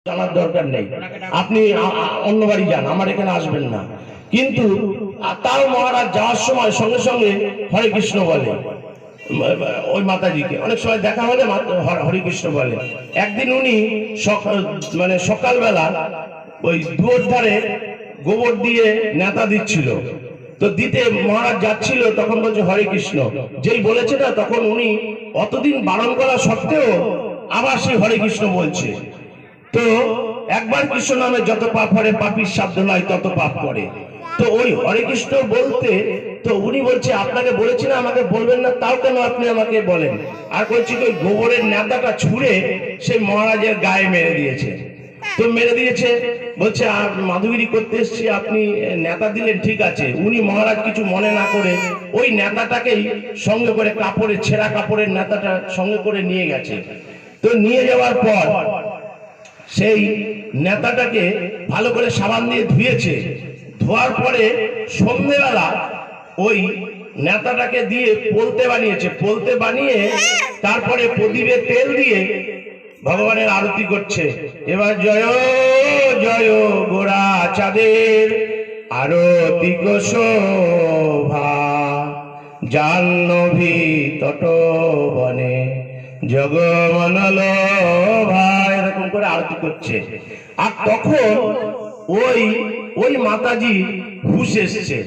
জানার দরকার নেই, আপনি অন্য বাড়ি যান, আমার এখানে আসবেন না। কিন্তু তাও মহারাজ যাওয়ার সময় সঙ্গে সঙ্গে হরে কৃষ্ণ বলে ওই মাতাজিকে। অনেক সময় দেখা হলে হরে কৃষ্ণ বলে। একদিন উনি মানে সকালবেলা ওই দুয়োর ধারে গোবর দিয়ে নেতা দিচ্ছিল, তো দিতে মহারাজ যাচ্ছিল, তখন বলছে হরে কৃষ্ণ। যেই বলেছে না, তখন উনি অতদিন বারণ করা সত্ত্বেও আবার সেই হরে কৃষ্ণ বলছে। তো একবার কৃষ্ণ নামে যত পাপ করে, পাপীর সাধ্য নয় তত পাপ করে। তো ওই হরে কৃষ্ণ বলতে তো উনি বলছে আপনাকে বলেছি না আমাকে বলবেন না, তাও কেন আপনি আমাকে বলেন? আর বলছি ওই গোবরের নেতাটা ছুঁড়ে সেই মহারাজের গায়ে মেরে দিয়েছে। তো মেরে দিয়েছে, বলছে আর মাধুগিরি করতে এসছি, আপনি নেতা দিলেন ঠিক আছে। উনি মহারাজ কিছু মনে না করে ওই নেতাটাকেই সঙ্গে করে, কাপড়ের ছেঁড়া কাপড়ের নেতাটা সঙ্গে করে নিয়ে গেছে। তো নিয়ে যাওয়ার পর সেই নেতাটাকে ভালো করে সাবান দিয়ে ধুয়েছে। ধোয়ার পরে সন্ধ্যেবেলা ওই নেতাটাকে দিয়ে পোলতে বানিয়েছে। পোলতে বানিয়ে তারপরে প্রদীপে তেল দিয়ে ভগবানের আরতি করছে। এবার জয় জয় গোরা চাঁদের আরতি শোভা, জাহ্নবী তটবনে জগমনলোভা, এরকম করে আরতি করছে। আর তখন ওই মাতাজি হুঁশ এসছে।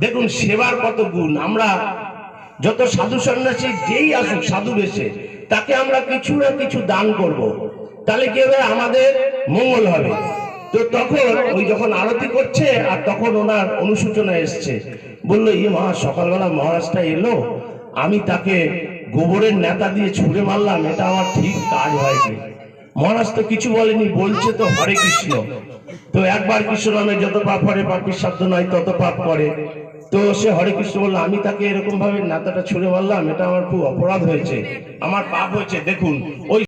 দেখুন সেবার কত গুণ। আমরা যত সাধু সন্ন্যাসী যেই আসুক সাধু বেশে, তাকে আমরা কিছু না কিছু দান করব, তাহলে কি হবে, আমাদের মঙ্গল হবে। তো তখন ওই যখন আরতি করছে, আর তখন ওনার অনুশোচনা এসছে। বললো ইয়ে মা, সকালবেলা মহারাজটা এলো, আমি তাকে গোবরের নেতা দিয়ে ছুঁড়ে মারলাম, এটা আমার ঠিক কাজ হয়নি। মহারাজ তো কিছু বলেনি, বলছে তো হরে কৃষ্ণ। তো একবার কৃষ্ণ নামে যত পাপ করে, পাপীর সাধ্য নয় তত পাপ করে। তো সে হরে কৃষ্ণ বললো, আমি তাকে এরকম ভাবে নেতাটা ছুঁড়ে মারলাম, এটা আমার খুব অপরাধ হয়েছে, আমার পাপ হয়েছে। দেখুন ওই